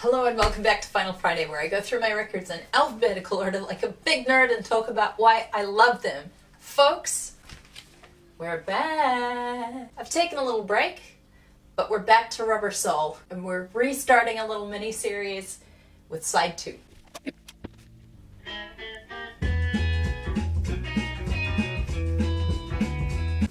Hello and welcome back to Final Friday, where I go through my records in alphabetical order like a big nerd and talk about why I love them. Folks, we're back. I've taken a little break, but we're back to Rubber Soul, and we're restarting a little mini-series with Side 2.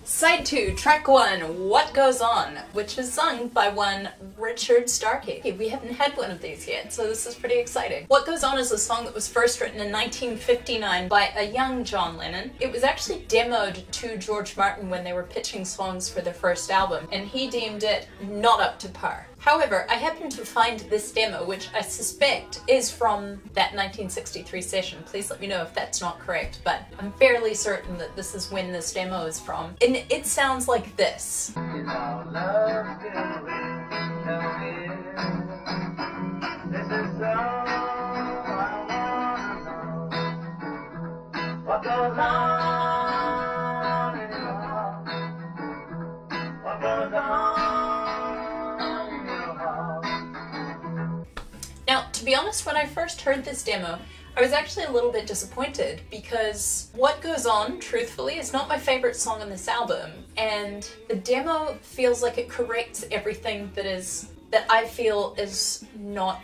Side 2, Track 1, What Goes On, which is sung by one Richard Starkey. We haven't had one of these yet, so this is pretty exciting. What Goes On is a song that was first written in 1959 by a young John Lennon. It was actually demoed to George Martin when they were pitching songs for their first album, and he deemed it not up to par. However, I happened to find this demo, which I suspect is from that 1963 session. Please let me know if that's not correct, but I'm fairly certain that this is when this demo is from. And it sounds like this. What goes on in your heart? What goes on in your heart? Now, to be honest, when I first heard this demo, I was actually a little bit disappointed because What Goes On, truthfully, is not my favorite song on this album, and the demo feels like it corrects everything that I feel is not.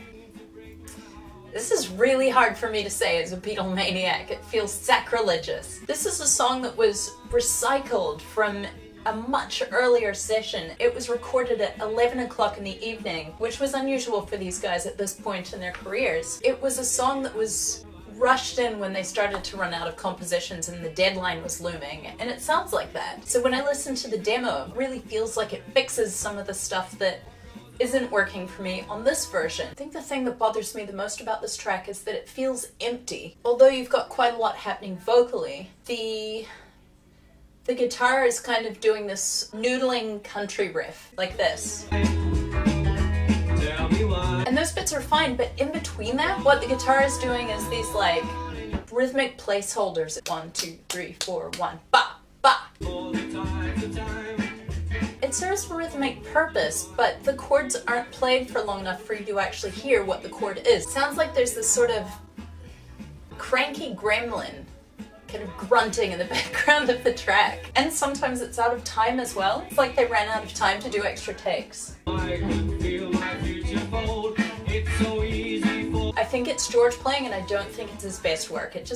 This is really hard for me to say as a Beatlemaniac. It feels sacrilegious. This is a song that was recycled from a much earlier session. It was recorded at 11 o'clock in the evening, which was unusual for these guys at this point in their careers. It was a song that was rushed in when they started to run out of compositions and the deadline was looming, and it sounds like that. So when I listen to the demo, it really feels like it fixes some of the stuff that isn't working for me on this version. I think the thing that bothers me the most about this track is that it feels empty. Although you've got quite a lot happening vocally, the guitar is kind of doing this noodling country riff, like this. And those bits are fine, but in between that, what the guitar is doing is these like rhythmic placeholders. 1, 2, 3, 4, 1, ba, ba. It serves a rhythmic purpose, but the chords aren't played for long enough for you to actually hear what the chord is. It sounds like there's this sort of cranky gremlin kind of grunting in the background of the track. And sometimes it's out of time as well. It's like they ran out of time to do extra takes. I think it's George playing, and I don't think it's his best work. It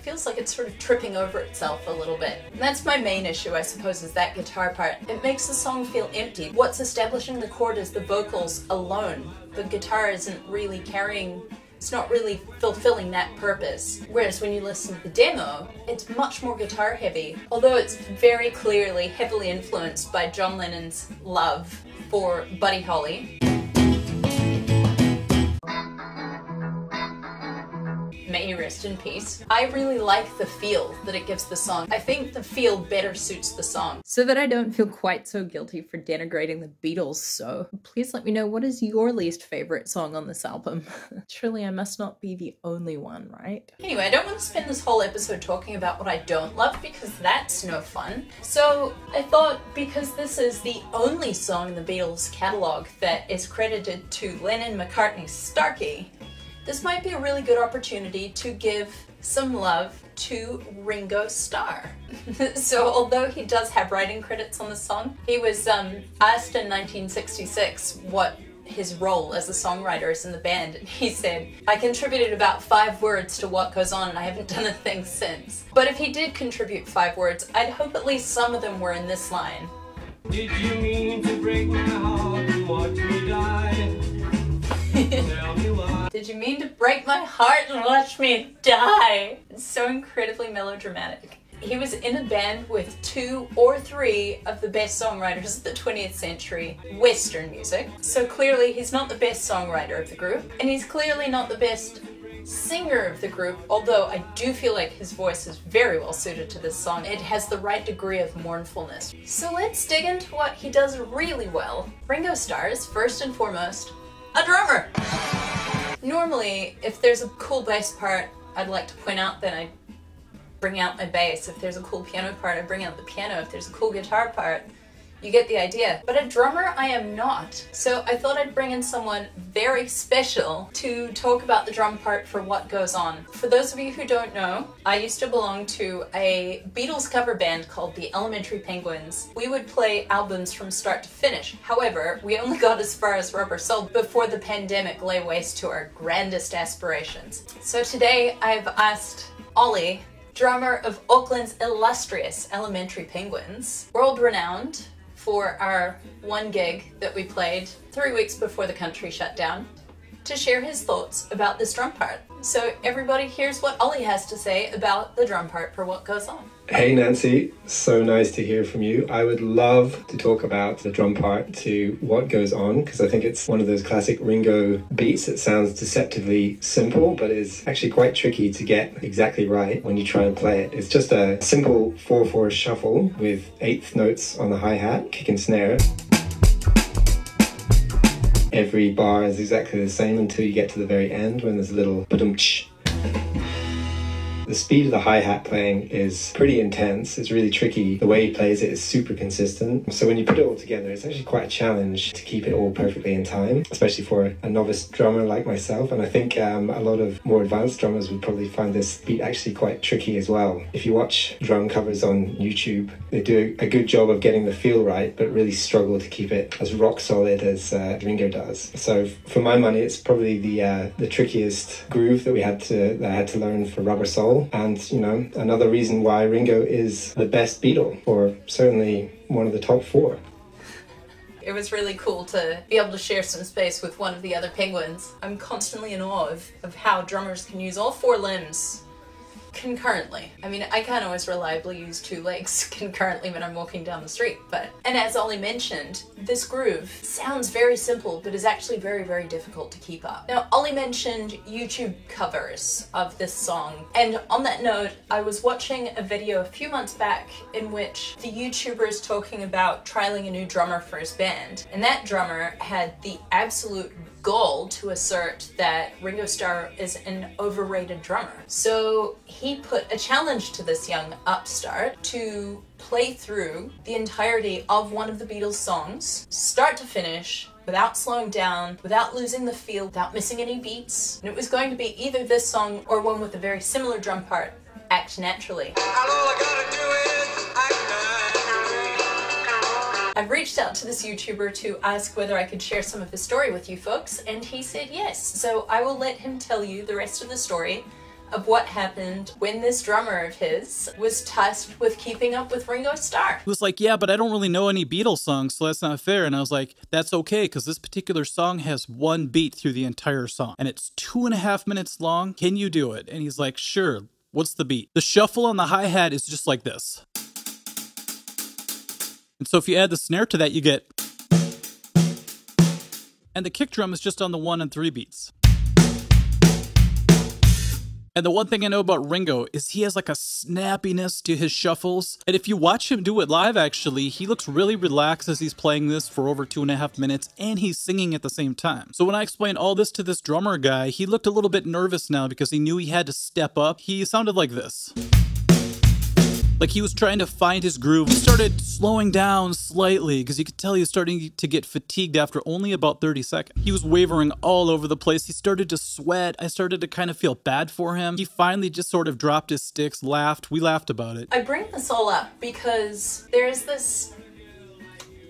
feels like it's sort of tripping over itself a little bit. And that's my main issue, I suppose, is that guitar part. It makes the song feel empty. What's establishing the chord is the vocals alone. The guitar isn't really carrying. It's not really fulfilling that purpose. Whereas when you listen to the demo, it's much more guitar heavy, although it's very clearly heavily influenced by John Lennon's love for Buddy Holly. May he rest in peace. I really like the feel that it gives the song. I think the feel better suits the song. So that I don't feel quite so guilty for denigrating the Beatles, so please let me know, what is your least favorite song on this album? Surely I must not be the only one, right? Anyway, I don't want to spend this whole episode talking about what I don't love, because that's no fun. So I thought, because this is the only song in the Beatles catalog that is credited to Lennon, McCartney, Starkey, this might be a really good opportunity to give some love to Ringo Starr. So although he does have writing credits on the song, he was asked in 1966 what his role as a songwriter is in the band, and he said, "I contributed about 5 words to What Goes On, and I haven't done a thing since." But if he did contribute 5 words, I'd hope at least some of them were in this line. Did you mean to break my heart and watch me die? Tell me why. Did you mean to break my heart and watch me die? It's so incredibly melodramatic. He was in a band with 2 or 3 of the best songwriters of the 20th century Western music. So clearly he's not the best songwriter of the group, and he's clearly not the best singer of the group, although I do feel like his voice is very well suited to this song. It has the right degree of mournfulness. So let's dig into what he does really well. Ringo Starr is, first and foremost, a drummer! Normally, if there's a cool bass part I'd like to point out, then I bring out my bass. If there's a cool piano part, I bring out the piano. If there's a cool guitar part, You get the idea. But a drummer I am not. So I thought I'd bring in someone very special to talk about the drum part for What Goes On. For those of you who don't know, I used to belong to a Beatles cover band called the Elementary Penguins. We would play albums from start to finish. However, we only got as far as Rubber Soul before the pandemic lay waste to our grandest aspirations. So today I've asked Ollie, drummer of Auckland's illustrious Elementary Penguins, world-renowned for our one gig that we played 3 weeks before the country shut down, to share his thoughts about this drum part. So everybody, here's what Ollie has to say about the drum part for What Goes On. Hey Nancy, so nice to hear from you. I would love to talk about the drum part to What Goes On, because I think it's one of those classic Ringo beats that sounds deceptively simple, but is actually quite tricky to get exactly right when you try and play it. It's just a simple 4/4 shuffle with eighth notes on the hi-hat, kick and snare. Every bar is exactly the same until you get to the very end when there's a little ba-dum-tsh. The speed of the hi-hat playing is pretty intense. It's really tricky. The way he plays it is super consistent. So when you put it all together, it's actually quite a challenge to keep it all perfectly in time, especially for a novice drummer like myself. And I think a lot of more advanced drummers would probably find this beat actually quite tricky as well. If you watch drum covers on YouTube, they do a good job of getting the feel right, but really struggle to keep it as rock solid as Ringo does. So for my money, it's probably the trickiest groove that I had to learn for Rubber Soul. And, you know, another reason why Ringo is the best Beatle, or certainly one of the top 4. It was really cool to be able to share some space with one of the other penguins. I'm constantly in awe of how drummers can use all 4 limbs concurrently. I mean, I can't always reliably use 2 legs concurrently when I'm walking down the street, and as Ollie mentioned, this groove sounds very simple, but is actually very, very difficult to keep up. Now, Ollie mentioned YouTube covers of this song, and on that note, I was watching a video a few months back in which the YouTuber is talking about trialing a new drummer for his band, and that drummer had the absolute gall to assert that Ringo Starr is an overrated drummer. So he put a challenge to this young upstart to play through the entirety of one of the Beatles songs, start to finish, without slowing down, without losing the feel, without missing any beats. And it was going to be either this song or one with a very similar drum part, Act Naturally. I've reached out to this YouTuber to ask whether I could share some of his story with you folks, and he said yes. So I will let him tell you the rest of the story of what happened when this drummer of his was tasked with keeping up with Ringo Starr. He was like, yeah, but I don't really know any Beatles songs, so that's not fair. And I was like, that's okay, because this particular song has 1 beat through the entire song, and it's 2.5 minutes long. Can you do it? And he's like, sure. What's the beat? The shuffle on the hi-hat is just like this. And so if you add the snare to that, you get... And the kick drum is just on the 1 and 3 beats. And the one thing I know about Ringo is he has like a snappiness to his shuffles. And if you watch him do it live, actually, he looks really relaxed as he's playing this for over 2.5 minutes, and he's singing at the same time. So when I explained all this to this drummer guy, he looked a little bit nervous now because he knew he had to step up. He sounded like this. Like he was trying to find his groove. He started slowing down slightly because you could tell he was starting to get fatigued after only about 30 seconds. He was wavering all over the place. He started to sweat. I started to kind of feel bad for him. He finally just sort of dropped his sticks, laughed. We laughed about it. I bring this all up because there's this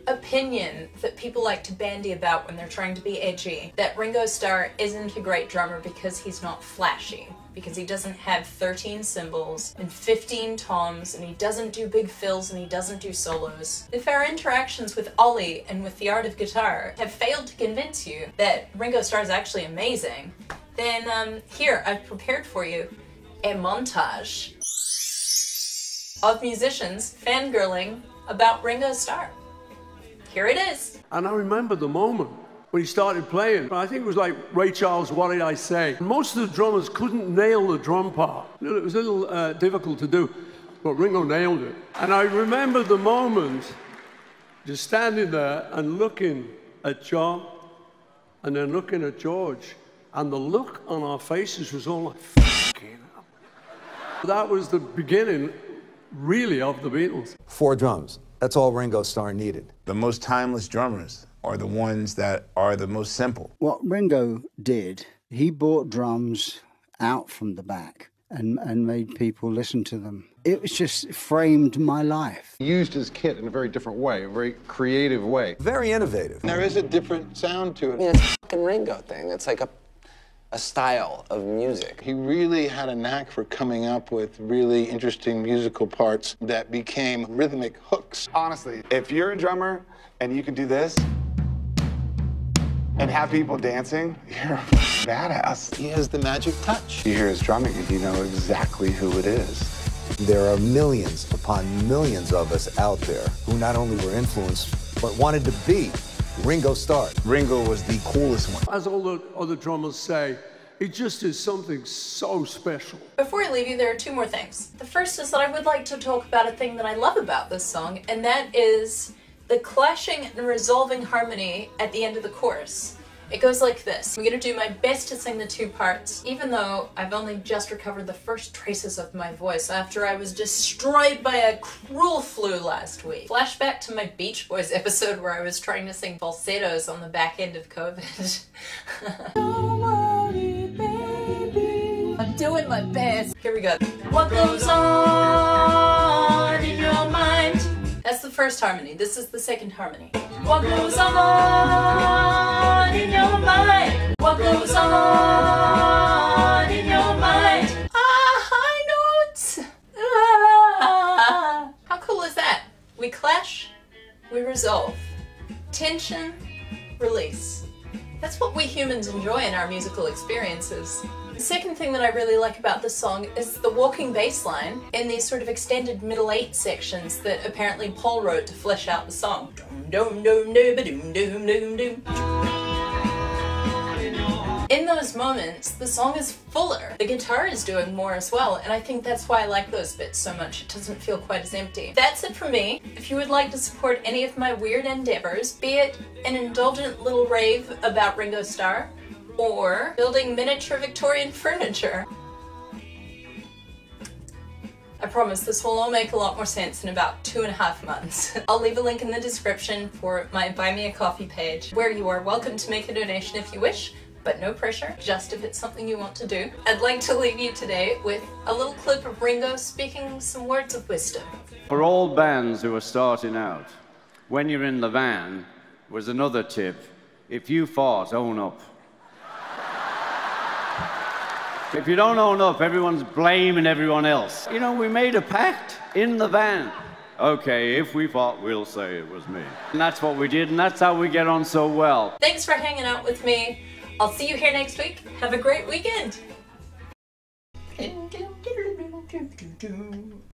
opinion that people like to bandy about when they're trying to be edgy, that Ringo Starr isn't a great drummer because he's not flashy, because he doesn't have 13 cymbals and 15 toms, and he doesn't do big fills and he doesn't do solos. If our interactions with Ollie and with the art of guitar have failed to convince you that Ringo Starr is actually amazing, then here, I've prepared for you a montage of musicians fangirling about Ringo Starr. Here it is. And I remember the moment when he started playing. I think it was like Ray Charles, What Did I Say? Most of the drummers couldn't nail the drum part. It was a little difficult to do, but Ringo nailed it. And I remember the moment just standing there and looking at John and then looking at George, and the look on our faces was all like, fucking hell. That was the beginning, really, of the Beatles. 4 drums. That's all Ringo Starr needed. The most timeless drummers are the ones that are the most simple. What Ringo did, he brought drums out from the back and made people listen to them. It was just framed my life. He used his kit in a very different way, a very creative way. Very innovative. There is a different sound to it. I mean, it's a fucking Ringo thing. It's like a style of music. He really had a knack for coming up with really interesting musical parts that became rhythmic hooks. Honestly, if you're a drummer and you can do this and have people dancing, you're a badass. He has the magic touch. You hear his drumming and you know exactly who it is. There are millions upon millions of us out there who not only were influenced, but wanted to be Ringo Starr. Ringo was the coolest one. As all the other drummers say, it just is something so special. Before I leave you, there are two more things. The first is that I would like to talk about a thing that I love about this song, and that is the clashing and resolving harmony at the end of the chorus. It goes like this. I'm gonna do my best to sing the two parts, even though I've only just recovered the first traces of my voice after I was destroyed by a cruel flu last week. Flashback to my Beach Boys episode where I was trying to sing falsettos on the back end of COVID. Don't worry, baby. I'm doing my best. Here we go. What goes on in your mind? That's the first harmony. This is the second harmony. What goes on in your mind? What goes on in your mind? High notes. How cool is that? We clash, we resolve. Tension, release. That's what we humans enjoy in our musical experiences. The second thing that I really like about this song is the walking bass line in these sort of extended middle eight sections that apparently Paul wrote to flesh out the song. In those moments, the song is fuller. The guitar is doing more as well, and I think that's why I like those bits so much. It doesn't feel quite as empty. That's it for me. If you would like to support any of my weird endeavors, be it an indulgent little rave about Ringo Starr, or building miniature Victorian furniture. I promise this will all make a lot more sense in about 2.5 months. I'll leave a link in the description for my Buy Me a Coffee page, where you are welcome to make a donation if you wish, but no pressure, just if it's something you want to do. I'd like to leave you today with a little clip of Ringo speaking some words of wisdom. For all bands who are starting out, when you're in the van, was another tip. If you fart, own up. If you don't own up, everyone's blaming everyone else. You know, we made a pact in the van. Okay, if we fought, we'll say it was me. And that's what we did, and that's how we get on so well. Thanks for hanging out with me. I'll see you here next week. Have a great weekend.